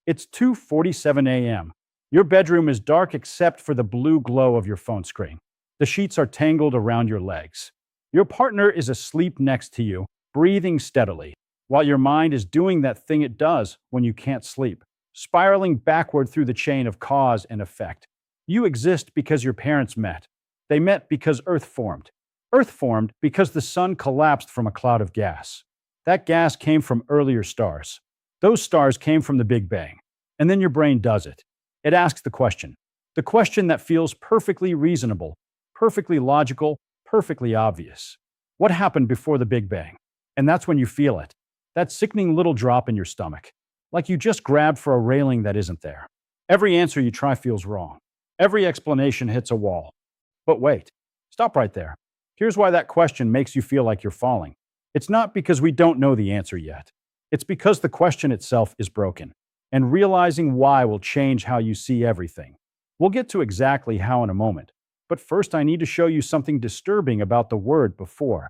It's 2:47 a.m. Your bedroom is dark except for the blue glow of your phone screen. The sheets are tangled around your legs. Your partner is asleep next to you, breathing steadily, while your mind is doing that thing it does when you can't sleep, spiraling backward through the chain of cause and effect. You exist because your parents met. They met because Earth formed. Earth formed because the sun collapsed from a cloud of gas. That gas came from earlier stars. Those stars came from the Big Bang. And then your brain does it. It asks the question that feels perfectly reasonable, perfectly logical, perfectly obvious. What happened before the Big Bang? And that's when you feel it. That sickening little drop in your stomach. Like you just grabbed for a railing that isn't there. Every answer you try feels wrong. Every explanation hits a wall. But wait, stop right there. Here's why that question makes you feel like you're falling. It's not because we don't know the answer yet. It's because the question itself is broken. And realizing why will change how you see everything. We'll get to exactly how in a moment. But first, I need to show you something disturbing about the word before.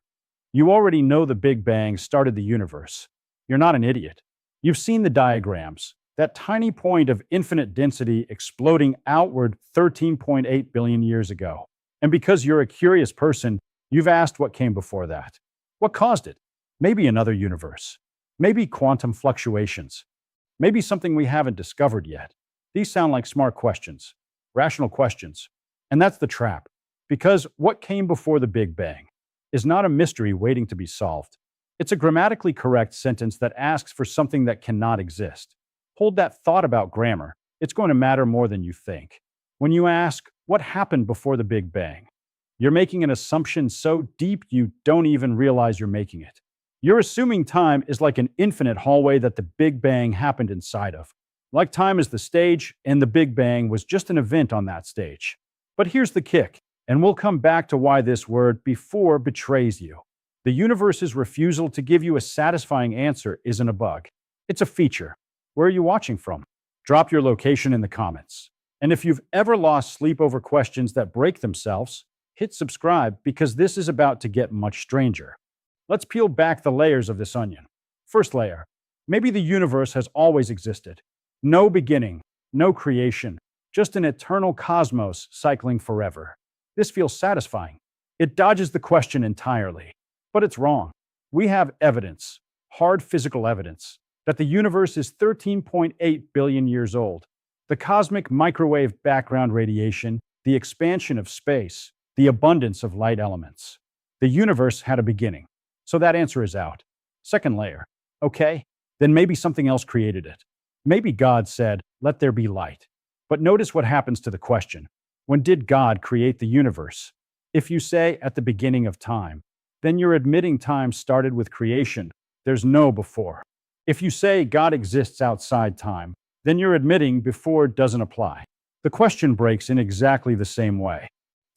You already know the Big Bang started the universe. You're not an idiot. You've seen the diagrams. That tiny point of infinite density exploding outward 13.8 billion years ago. And because you're a curious person, you've asked what came before that. What caused it? Maybe another universe. Maybe quantum fluctuations. Maybe something we haven't discovered yet. These sound like smart questions, rational questions. And that's the trap. Because what came before the Big Bang is not a mystery waiting to be solved. It's a grammatically correct sentence that asks for something that cannot exist. Hold that thought about grammar. It's going to matter more than you think. When you ask, what happened before the Big Bang? You're making an assumption so deep you don't even realize you're making it. You're assuming time is like an infinite hallway that the Big Bang happened inside of. Like time is the stage, and the Big Bang was just an event on that stage. But here's the kick, and we'll come back to why this word before betrays you. The universe's refusal to give you a satisfying answer isn't a bug. It's a feature. Where are you watching from? Drop your location in the comments. And if you've ever lost sleep over questions that break themselves, hit subscribe because this is about to get much stranger. Let's peel back the layers of this onion. First layer, maybe the universe has always existed. No beginning, no creation, just an eternal cosmos cycling forever. This feels satisfying. It dodges the question entirely. But it's wrong. We have evidence, hard physical evidence, that the universe is 13.8 billion years old. The cosmic microwave background radiation, the expansion of space, the abundance of light elements. The universe had a beginning. So that answer is out. Second layer. Okay, then maybe something else created it. Maybe God said, let there be light. But notice what happens to the question. When did God create the universe? If you say at the beginning of time, then you're admitting time started with creation. There's no before. If you say God exists outside time, then you're admitting before doesn't apply. The question breaks in exactly the same way.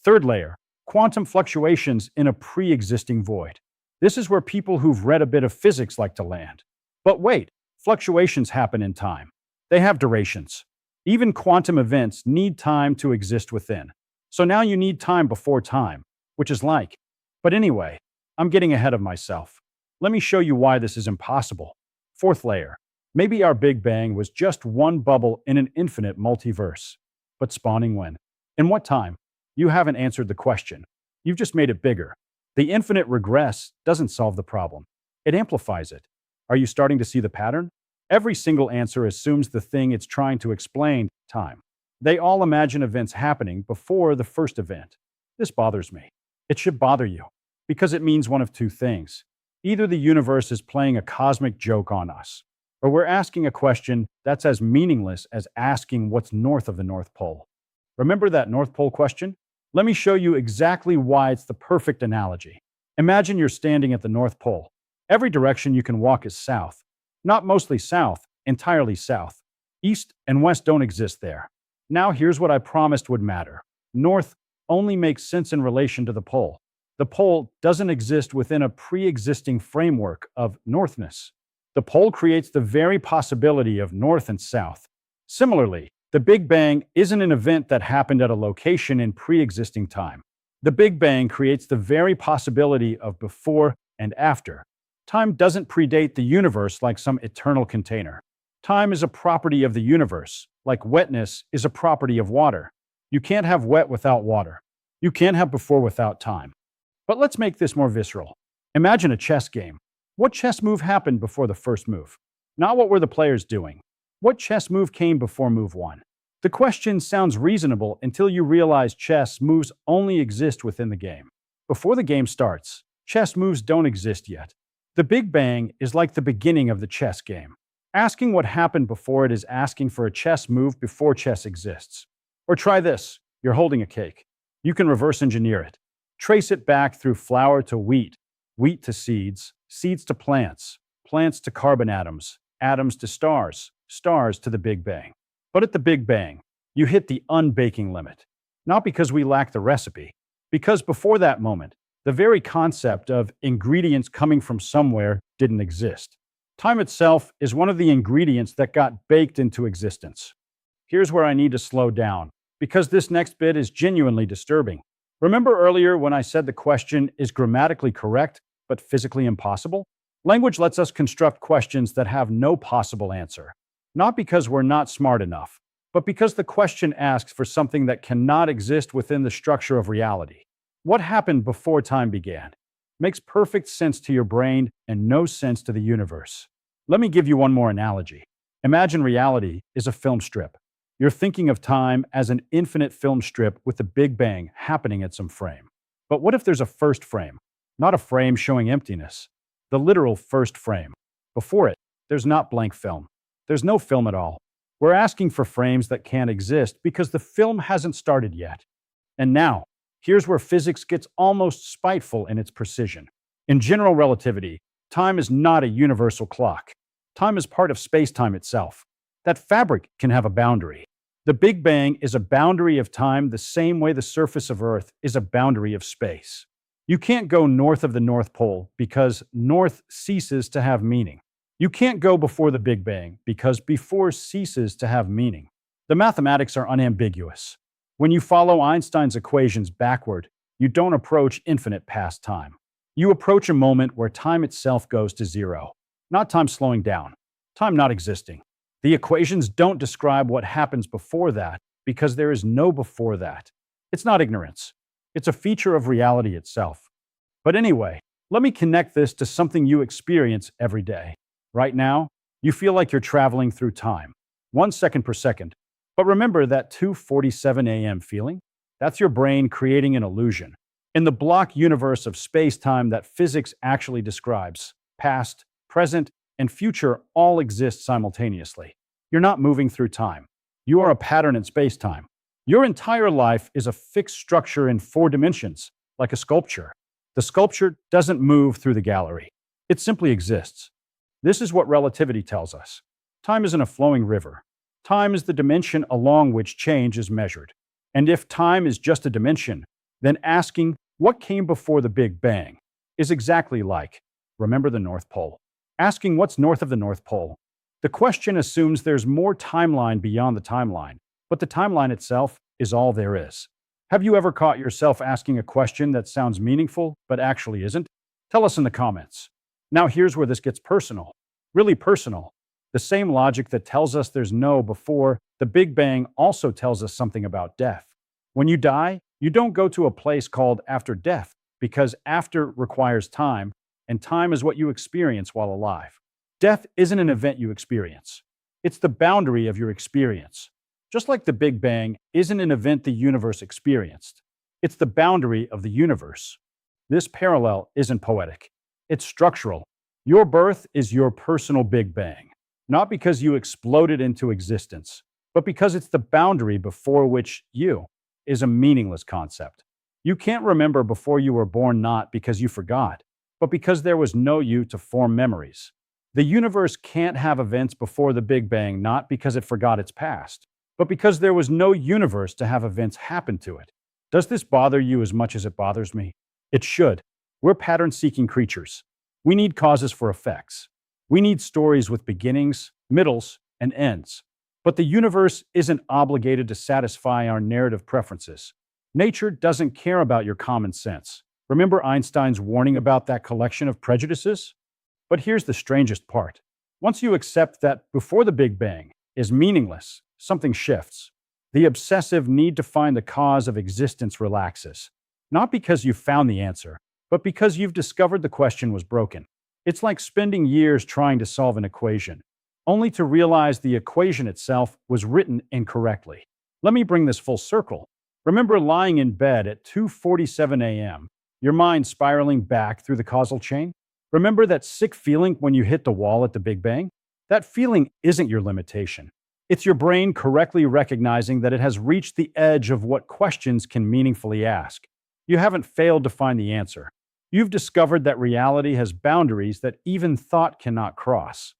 Third layer, quantum fluctuations in a pre-existing void. This is where people who've read a bit of physics like to land. But wait, fluctuations happen in time. They have durations. Even quantum events need time to exist within. So now you need time before time, which is like. But anyway, I'm getting ahead of myself. Let me show you why this is impossible. Fourth layer. Maybe our Big Bang was just one bubble in an infinite multiverse. But spawning when? In what time? You haven't answered the question. You've just made it bigger. The infinite regress doesn't solve the problem. It amplifies it. Are you starting to see the pattern? Every single answer assumes the thing it's trying to explain, time. They all imagine events happening before the first event. This bothers me. It should bother you, because it means one of two things. Either the universe is playing a cosmic joke on us, or we're asking a question that's as meaningless as asking what's north of the North Pole. Remember that North Pole question? Let me show you exactly why it's the perfect analogy. Imagine you're standing at the North Pole. Every direction you can walk is south. Not mostly south, entirely south. East and west don't exist there. Now here's what I promised would matter. North only makes sense in relation to the pole. The pole doesn't exist within a pre-existing framework of northness. The pole creates the very possibility of north and south. Similarly, the Big Bang isn't an event that happened at a location in pre-existing time. The Big Bang creates the very possibility of before and after. Time doesn't predate the universe like some eternal container. Time is a property of the universe, like wetness is a property of water. You can't have wet without water. You can't have before without time. But let's make this more visceral. Imagine a chess game. What chess move happened before the first move? Not what were the players doing. What chess move came before move one? The question sounds reasonable until you realize chess moves only exist within the game. Before the game starts, chess moves don't exist yet. The Big Bang is like the beginning of the chess game. Asking what happened before it is asking for a chess move before chess exists. Or try this. You're holding a cake. You can reverse engineer it. Trace it back through flour to wheat, wheat to seeds, seeds to plants, plants to carbon atoms, atoms to stars, stars to the Big Bang. But at the Big Bang, you hit the unbaking limit. Not because we lack the recipe, because before that moment, the very concept of ingredients coming from somewhere didn't exist. Time itself is one of the ingredients that got baked into existence. Here's where I need to slow down, because this next bit is genuinely disturbing. Remember earlier when I said the question is grammatically correct, but physically impossible? Language lets us construct questions that have no possible answer. Not because we're not smart enough, but because the question asks for something that cannot exist within the structure of reality. What happened before time began? Makes perfect sense to your brain and no sense to the universe. Let me give you one more analogy. Imagine reality is a film strip. You're thinking of time as an infinite film strip with the Big Bang happening at some frame. But what if there's a first frame? Not a frame showing emptiness. The literal first frame. Before it, there's not blank film. There's no film at all. We're asking for frames that can't exist because the film hasn't started yet. And now, here's where physics gets almost spiteful in its precision. In general relativity, time is not a universal clock. Time is part of space-time itself. That fabric can have a boundary. The Big Bang is a boundary of time the same way the surface of Earth is a boundary of space. You can't go north of the North Pole because north ceases to have meaning. You can't go before the Big Bang because before ceases to have meaning. The mathematics are unambiguous. When you follow Einstein's equations backward, you don't approach infinite past time. You approach a moment where time itself goes to zero. Not time slowing down, time not existing. The equations don't describe what happens before that because there is no before that. It's not ignorance. It's a feature of reality itself. But anyway, let me connect this to something you experience every day. Right now, you feel like you're traveling through time, 1 second per second. But remember that 2:47 a.m. feeling? That's your brain creating an illusion. In the block universe of space-time that physics actually describes, past, present, and future all exist simultaneously. You're not moving through time. You are a pattern in space-time. Your entire life is a fixed structure in 4 dimensions, like a sculpture. The sculpture doesn't move through the gallery. It simply exists. This is what relativity tells us. Time isn't a flowing river. Time is the dimension along which change is measured. And if time is just a dimension, then asking what came before the Big Bang is exactly like, remember the North Pole. Asking what's north of the North Pole. The question assumes there's more timeline beyond the timeline, but the timeline itself is all there is. Have you ever caught yourself asking a question that sounds meaningful, but actually isn't? Tell us in the comments. Now here's where this gets personal. Really personal. The same logic that tells us there's no before the Big Bang also tells us something about death. When you die, you don't go to a place called after death, because after requires time, and time is what you experience while alive. Death isn't an event you experience. It's the boundary of your experience. Just like the Big Bang isn't an event the universe experienced. It's the boundary of the universe. This parallel isn't poetic. It's structural. Your birth is your personal Big Bang, not because you exploded into existence, but because it's the boundary before which you is a meaningless concept. You can't remember before you were born not because you forgot, but because there was no you to form memories. The universe can't have events before the Big Bang not because it forgot its past, but because there was no universe to have events happen to it. Does this bother you as much as it bothers me? It should. We're pattern-seeking creatures. We need causes for effects. We need stories with beginnings, middles, and ends. But the universe isn't obligated to satisfy our narrative preferences. Nature doesn't care about your common sense. Remember Einstein's warning about that collection of prejudices? But here's the strangest part. Once you accept that before the Big Bang is meaningless, something shifts. The obsessive need to find the cause of existence relaxes. Not because you've found the answer, but because you've discovered the question was broken. It's like spending years trying to solve an equation, only to realize the equation itself was written incorrectly. Let me bring this full circle. Remember lying in bed at 2:47 a.m., your mind spiraling back through the causal chain? Remember that sick feeling when you hit the wall at the Big Bang? That feeling isn't your limitation. It's your brain correctly recognizing that it has reached the edge of what questions can meaningfully ask. You haven't failed to find the answer. You've discovered that reality has boundaries that even thought cannot cross.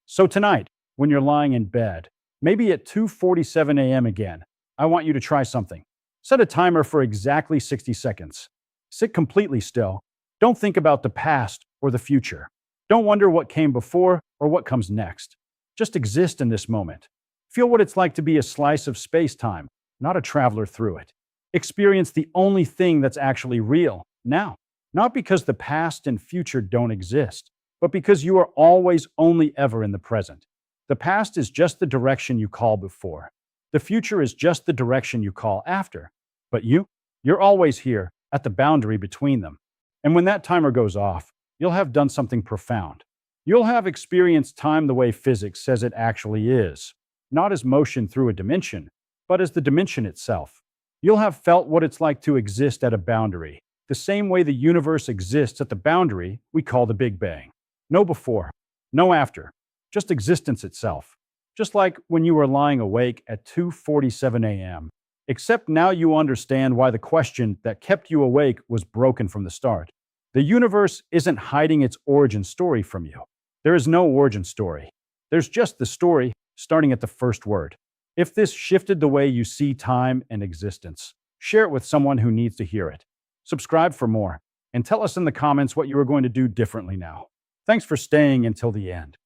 So tonight, when you're lying in bed, maybe at 2:47 a.m. again, I want you to try something. Set a timer for exactly 60 seconds. Sit completely still. Don't think about the past or the future. Don't wonder what came before or what comes next. Just exist in this moment. Feel what it's like to be a slice of space-time, not a traveler through it. Experience the only thing that's actually real, now. Not because the past and future don't exist, but because you are always only ever in the present. The past is just the direction you call before. The future is just the direction you call after. But you're always here, at the boundary between them. And when that timer goes off, you'll have done something profound. You'll have experienced time the way physics says it actually is, not as motion through a dimension, but as the dimension itself. You'll have felt what it's like to exist at a boundary, the same way the universe exists at the boundary we call the Big Bang. No before, no after, just existence itself. Just like when you were lying awake at 2:47 a.m. Except now you understand why the question that kept you awake was broken from the start. The universe isn't hiding its origin story from you. There is no origin story. There's just the story starting at the first word. If this shifted the way you see time and existence, share it with someone who needs to hear it. Subscribe for more, and tell us in the comments what you are going to do differently now. Thanks for staying until the end.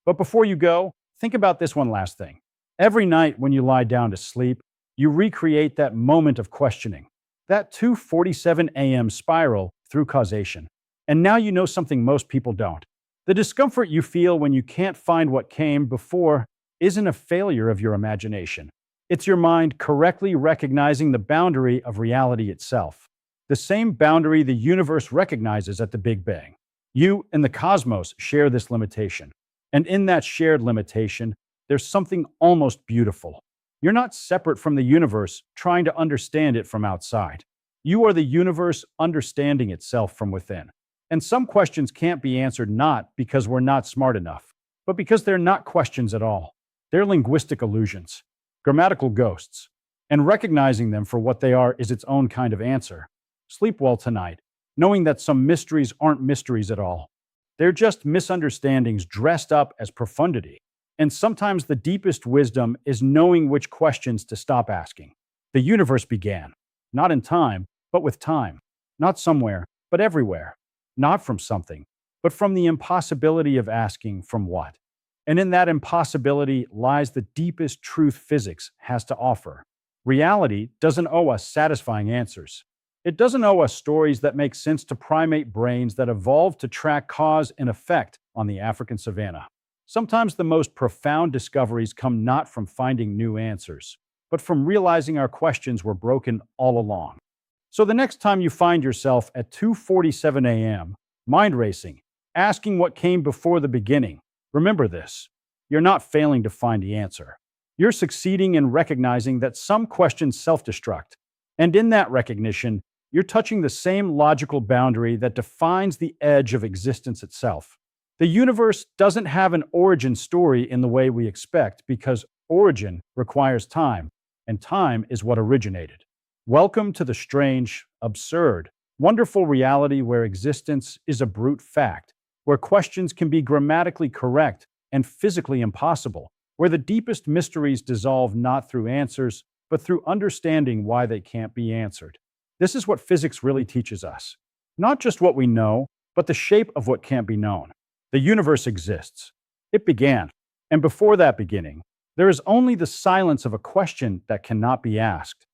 But before you go, think about this one last thing. Every night when you lie down to sleep, you recreate that moment of questioning, that 2:47 a.m. spiral through causation. And now you know something most people don't. The discomfort you feel when you can't find what came before isn't a failure of your imagination. It's your mind correctly recognizing the boundary of reality itself, the same boundary the universe recognizes at the Big Bang. You and the cosmos share this limitation. And in that shared limitation, there's something almost beautiful. You're not separate from the universe trying to understand it from outside. You are the universe understanding itself from within. And some questions can't be answered not because we're not smart enough, but because they're not questions at all. They're linguistic illusions, grammatical ghosts, and recognizing them for what they are is its own kind of answer. Sleep well tonight, knowing that some mysteries aren't mysteries at all. They're just misunderstandings dressed up as profundity. And sometimes the deepest wisdom is knowing which questions to stop asking. The universe began, not in time, but with time. Not somewhere, but everywhere. Not from something, but from the impossibility of asking from what. And in that impossibility lies the deepest truth physics has to offer. Reality doesn't owe us satisfying answers. It doesn't owe us stories that make sense to primate brains that evolved to track cause and effect on the African savanna. Sometimes the most profound discoveries come not from finding new answers, but from realizing our questions were broken all along. So the next time you find yourself at 2:47 a.m., mind racing, asking what came before the beginning, remember this: you're not failing to find the answer. You're succeeding in recognizing that some questions self-destruct. And in that recognition, you're touching the same logical boundary that defines the edge of existence itself. The universe doesn't have an origin story in the way we expect because origin requires time, and time is what originated. Welcome to the strange, absurd, wonderful reality where existence is a brute fact, where questions can be grammatically correct and physically impossible, where the deepest mysteries dissolve not through answers, but through understanding why they can't be answered. This is what physics really teaches us. Not just what we know, but the shape of what can't be known. The universe exists. It began. And before that beginning, there is only the silence of a question that cannot be asked.